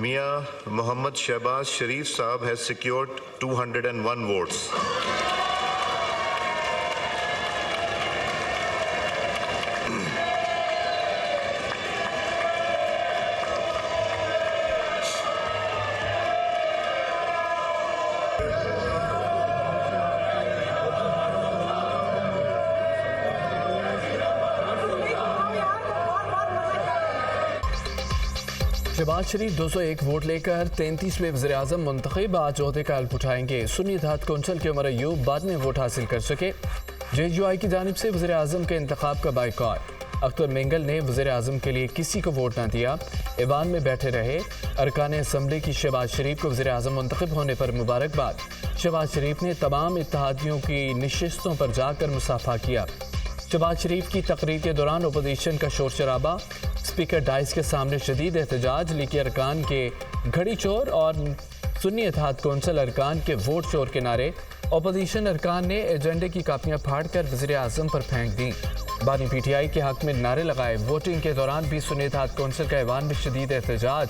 Mia Mohammad Shehbaz Sharif Saab has secured 201 votes. Shahbaz Sharif 201 vote लेकर 33वें वज़ीर-ए-आज़म मुंतखब आज ओहदे का हल्फ उठाएंगे। सुन्नी इत्तेहाद कौंसिल के उमर अयूब बाद में वोट हासिल कर सके। JUI की जानिब से वज़ीर-ए-आज़म के इंतखाब का बाइकॉट। अख्तर मेंगल ने वज़ीर-ए-आज़म के लिए किसी को वोट न दिया, ऐवान में बैठे रहे। अरकान असम्बली की शहबाज शरीफ को वज़ीर-ए-आज़म मुंतखब होने पर मुबारकबाद। शहबाज शरीफ ने तमाम इत्तेहादियों की नशिस्तों पर जाकर मुसाफा किया। शहबाज शरीफ की तकरीर के दौरान अपोजिशन का शोर शराबा, स्पीकर डाइस के सामने शदीद एहतजाज, लीगी अरकान के घड़ी चोर और सुन्नी इत्तेहाद कौंसिल अरकान के वोट चोर के नारे। अपोजिशन अरकान ने एजेंडे की कापियां फाड़कर वज़ीर-ए-आज़म पर फेंक दी। बानी PTI के हक में नारे लगाए। वोटिंग के दौरान भी सुन्नी इत्तेहाद कौंसिल का ऐवान में शदीद एहतजाज,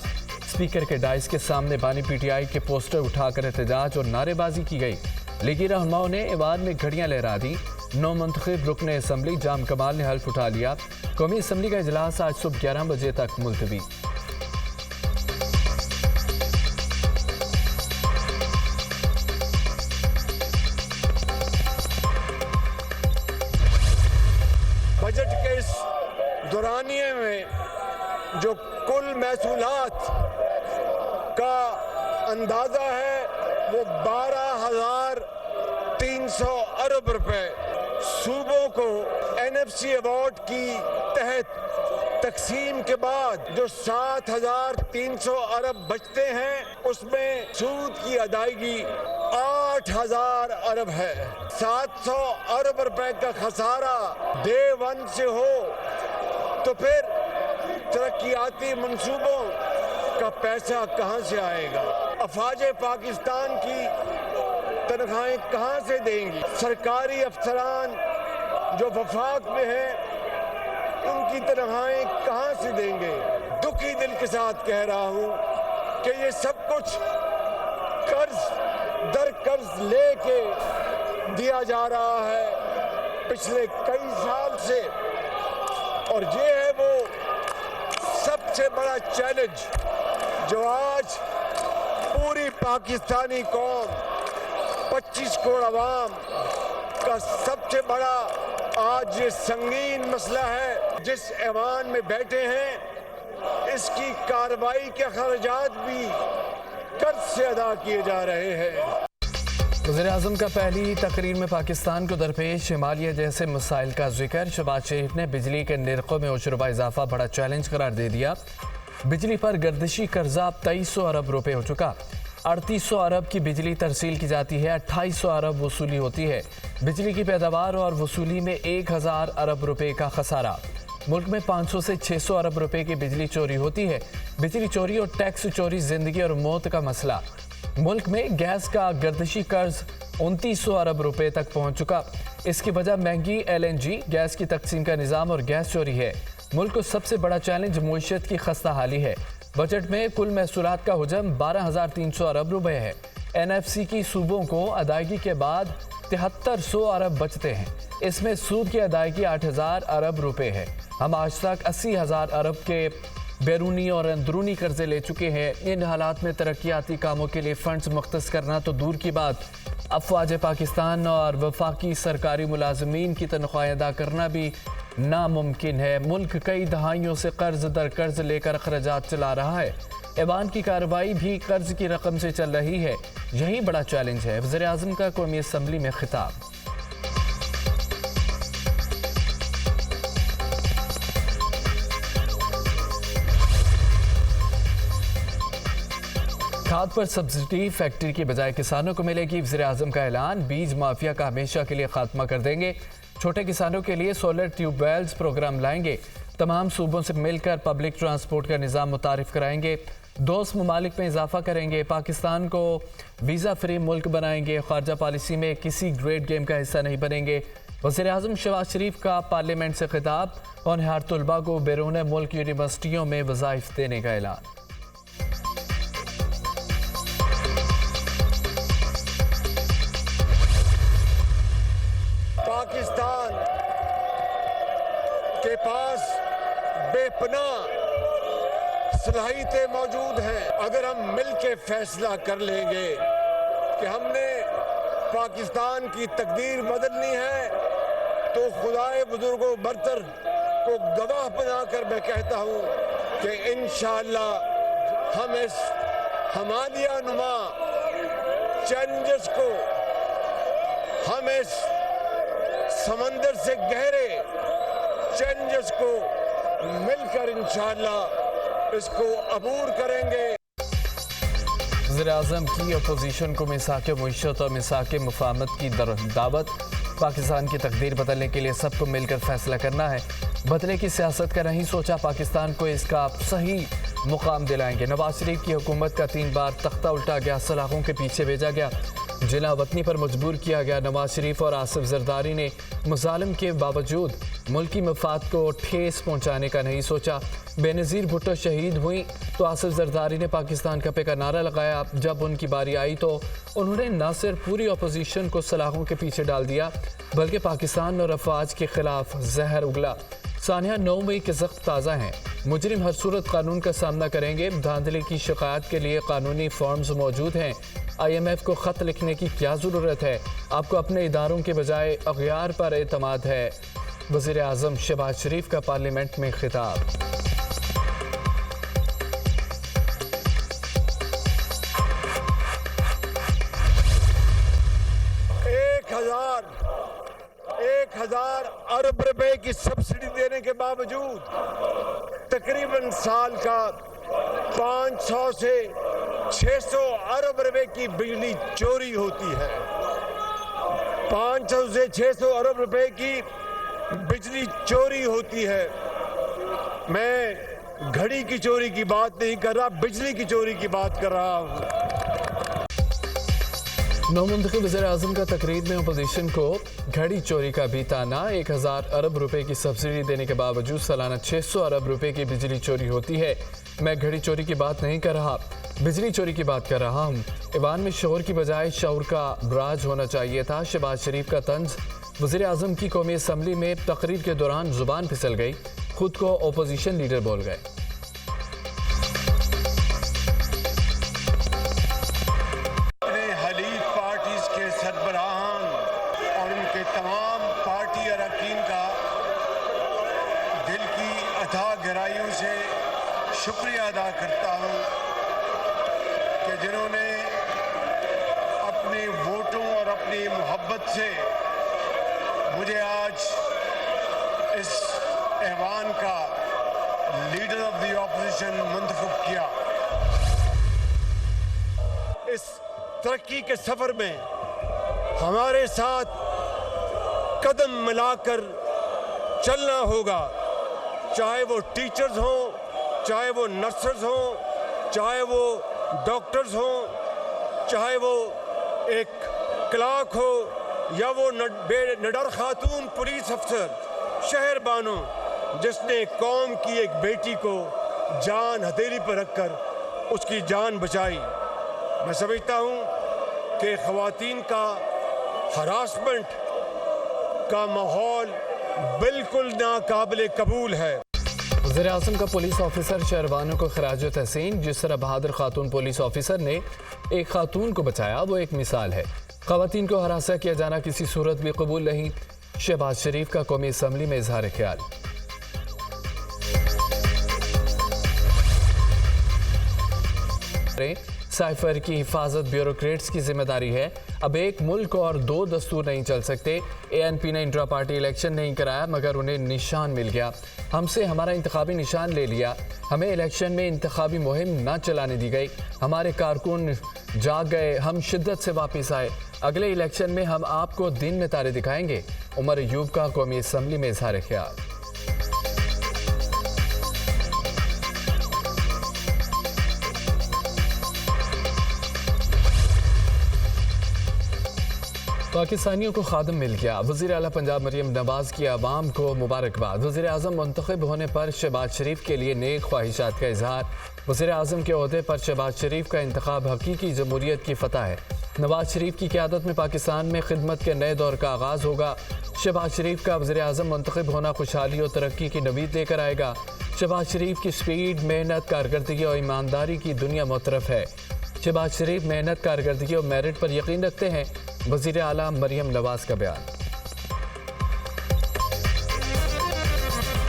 स्पीकर के डाइस के सामने बानी PTI के पोस्टर उठाकर एहतजाज और नारेबाजी की गई। लीगी रहनुमाओं ने ऐवान में घड़ियां लहरा दी। नौ मुंतखब रुकन असम्बली जाम कमाल ने हल्फ उठा लिया। कौमी असम्बली का इजलास आज सुबह 11 बजे तक मुलतवी। बजट के इस दौरानिए में जो कुल महसूलात का अंदाजा है वो 12,300 अरब रुपए सूबों को NFC अवार्ड की तहत तकसीम के बाद जो 7,300 अरब बचते हैं उसमें सूद की अदायगी 8,000 अरब है। 700 अरब रुपए का खसारा डे 1 से हो तो फिर तरक्याती मंसूबों का पैसा कहां से आएगा? अफवाज पाकिस्तान की तनख्वाहें कहां से देंगी? सरकारी अफसरान जो वफाक में हैं उनकी तनख्वाहें कहां से देंगे? दुखी दिल के साथ कह रहा हूं कि ये सब कुछ कर्ज दर कर्ज लेके दिया जा रहा है पिछले कई साल से, और ये है वो सबसे बड़ा चैलेंज जो आज पूरी पाकिस्तानी कौम 25 करोड़ अवाम का सबसे बड़ा आज ये संगीन मसला है। जिस ऐवान में बैठे हैं इसकी कार्रवाई के खर्चात भी कर्ज से अदा किए जा रहे हैं। वज़ीर-ए-आज़म का पहली तकरीर में पाकिस्तान को दरपेश हिमालय जैसे मसाइल का जिक्र। शहबाज शरीफ ने बिजली के निर्खों में उशरुबा इजाफा बड़ा चैलेंज करार दे दिया। बिजली पर गर्दिशी कर्जा 2300 अरब रुपए हो चुका। 3800 अरब की बिजली तरसील की जाती है, 2800 अरब वसूली होती है। बिजली की पैदावार और वसूली में 1000 अरब रुपए का खसारा। मुल्क में 500 से 600 अरब रुपए की बिजली चोरी होती है। बिजली चोरी और टैक्स चोरी जिंदगी और मौत का मसला। मुल्क में गैस का गर्दिशी कर्ज 2900 अरब रुपए तक पहुंच चुका। इसकी वजह महंगी LNG गैस की तकसीम का निज़ाम और गैस चोरी है। मुल्क को सबसे बड़ा चैलेंज मुईशत की खस्ता हाली है। बजट में कुल महसूलात का हुजम 12,300 अरब रुपए है। NFC की सूबों को अदायगी के बाद 7300 अरब बचते हैं। इसमें सूद की अदायगी 8,000 अरब रुपए है। हम आज तक 80,000 अरब के बैरूनी और अंदरूनी कर्जे ले चुके हैं। इन हालात में तरक्याती कामों के लिए फंड्स मुख्तस करना तो दूर की बात, अफवाज पाकिस्तान और वफाकी सरकारी मुलाजमीन की तनख्वाहें अदा करना भी नामुमकिन है। मुल्क कई दहाइयों से कर्ज दर कर्ज लेकर अखराजात चला रहा है। ऐवान की कार्रवाई भी कर्ज की रकम से चल रही है। यही बड़ा चैलेंज है। वज़ीर-ए-आज़म का कौमी असम्बली में खिताब। खाद पर सब्सिडी फैक्ट्री की बजाय किसानों को मिलेगी। वज़ीर-ए-आज़म का ऐलान, बीज माफिया का हमेशा के लिए खात्मा कर देंगे। छोटे किसानों के लिए सोलर ट्यूबवेल्स प्रोग्राम लाएंगे। तमाम सूबों से मिलकर पब्लिक ट्रांसपोर्ट का निज़ाम मुतारिफ कराएंगे। दोस्त ममालिक में इजाफा करेंगे। पाकिस्तान को वीज़ा फ्री मुल्क बनाएंगे। खारजा पॉलिसी में किसी ग्रेड गेम का हिस्सा नहीं बनेंगे। वज़ीर-ए-आज़म शहबाज शरीफ का पार्लियामेंट से खिताब। होनहार तलबा को बैरून मुल्क यूनिवर्सिटियों में वज़ाइफ देने का ऐलान। पाकिस्तान के पास बेपनाह सलाहियतें मौजूद हैं। अगर हम मिलकर फैसला कर लेंगे कि हमने पाकिस्तान की तकदीर बदलनी है, तो खुदाए बुजुर्गों बरतर को गवाह बनाकर मैं कहता हूं कि इंशाअल्लाह हम इस हमालिया नुमा चैलेंजेस को, हम इस समंदर से गहरे चैलेंजेस को मिलकर इंशाअल्लाह इसको अबूर करेंगे। वज़ीर-ए-आज़म की अपोजिशन को मिसाक मुईशत और मिसाक मुफाहमत की दावत। पाकिस्तान की तकदीर बदलने के लिए सबको मिलकर फैसला करना है। बदले की सियासत का नहीं सोचा, पाकिस्तान को इसका सही मुकाम दिलाएंगे। नवाज शरीफ की हुकूमत का 3 बार तख्ता उल्टा गया, सलाखों के पीछे भेजा गया, जिला वतनी पर मजबूर किया गया। नवाज शरीफ और आसिफ जरदारी ने मुजालिम के बावजूद मुल्की मफाद को ठेस पहुँचाने का नहीं सोचा। बेनज़ीर भुट्टो शहीद हुई तो आसिफ जरदारी ने पाकिस्तान कपे का नारा लगाया। जब उनकी बारी आई तो उन्होंने न सिर्फ पूरी अपोजिशन को सलाखों के पीछे डाल दिया, बल्कि पाकिस्तान और अफवाज के खिलाफ जहर उगला। सानिया 9 मई के ज़ख्म ताज़ा हैं। मुजरिम हर सूरत कानून का सामना करेंगे। धांधली की शिकायत के लिए कानूनी फॉर्म्स मौजूद हैं। IMF को ख़त लिखने की क्या ज़रूरत है? आपको अपने इदारों के बजाय अगयार पर एतमाद है। वज़ीर-ए-आज़म शहबाज शरीफ का पार्लियामेंट में खिताब। एक हजार अरब रुपए की सब्सिडी देने के बावजूद तकरीबन साल का 500 से 600 अरब रुपए की बिजली चोरी होती है। 500 से 600 अरब रुपए की बिजली चोरी होती है। मैं घड़ी की चोरी की बात नहीं कर रहा, बिजली की चोरी की बात कर रहा हूँ। नौमुंतखब वज़ीर-ए-आज़म का तकरीर में अपोजिशन को घड़ी चोरी का भी ताना। 1000 अरब रुपए की सब्सिडी देने के बावजूद सालाना 600 अरब रुपए की बिजली चोरी होती है। मैं घड़ी चोरी की बात नहीं कर रहा, बिजली चोरी की बात कर रहा हूँ। ईवान में शोर की बजाय शऊर का राज होना चाहिए था। शहबाज शरीफ का तंज। वज़ीर-ए-आज़म की कौमी असम्बली में तकरीर के दौरान जुबान फिसल गई, खुद को अपोजिशन लीडर बोल गए। गहराइयों से शुक्रिया अदा करता हूं कि जिन्होंने अपने वोटों और अपनी मोहब्बत से मुझे आज इस ऐवान का लीडर ऑफ द ऑपोजिशन मुंतखब किया। इस तरक्की के सफर में हमारे साथ कदम मिलाकर चलना होगा, चाहे वो टीचर्स हों, चाहे वो नर्सेस हों, चाहे वो डॉक्टर्स हों, चाहे वो एक क्लार्क हो या वो निडर खातून पुलिस अफसर, शहर बानो जिसने कौम की एक बेटी को जान हथेली पर रखकर उसकी जान बचाई। मैं समझता हूँ कि ख़वातीन का हरासमेंट का माहौल बिल्कुल नाकाबिले कबूल है। वज़ीर-ए-आज़म का पुलिस ऑफिसर शहरबानों को खराज तहसीन। जिस तरह बहादुर खातून पुलिस ऑफिसर ने एक खातून को बचाया, वो एक मिसाल है। ख़वातीन को हरासा किया जाना किसी सूरत भी कबूल नहीं। शहबाज शरीफ का कौमी असम्बली में इजहार ख्याल। साइफर की हिफाजत ब्यूरोक्रेट्स की जिम्मेदारी है। अब एक मुल्क और 2 दस्तूर नहीं चल सकते। ANP ने इंट्रा पार्टी इलेक्शन नहीं कराया मगर उन्हें निशान मिल गया। हमसे हमारा इंतखाबी निशान ले लिया। हमें इलेक्शन में इंतखाबी मुहिम न चलाने दी गई। हमारे कारकुन जाग गए, हम शिद्दत से वापस आए। अगले इलेक्शन में हम आपको दिन में तारे दिखाएंगे। उमर अयूब का कौमी असम्बली में इजहार ख्याल। पाकिस्तानियों को खादम मिल गया। वज़ीर आला पंजाब मरियम नवाज की आवाम को मुबारकबाद। वज़ीर आज़म मुंतखब होने पर शहबाज शरीफ के लिए नेक ख्वाहिशात का इजहार। वज़ीर आज़म के ओहदे पर शहबाज शरीफ का इंतखाब हकीकी जमहूरियत की फतह है। नवाज शरीफ की क़यादत में पाकिस्तान में खिदमत के नए दौर का आगाज़ होगा। शहबाज शरीफ का वज़ीर आज़म मुंतखब होना खुशहाली और तरक्की की नवीद लेकर आएगा। शहबाज शरीफ की स्पीड, मेहनत, कारकर्दगी और ईमानदारी की दुनिया मुतरफ है। शहबाज शरीफ मेहनत, कारकर्दगी और मेरिट पर यकीन रखते हैं। वज़ीर आला मरियम नवाज का बयान।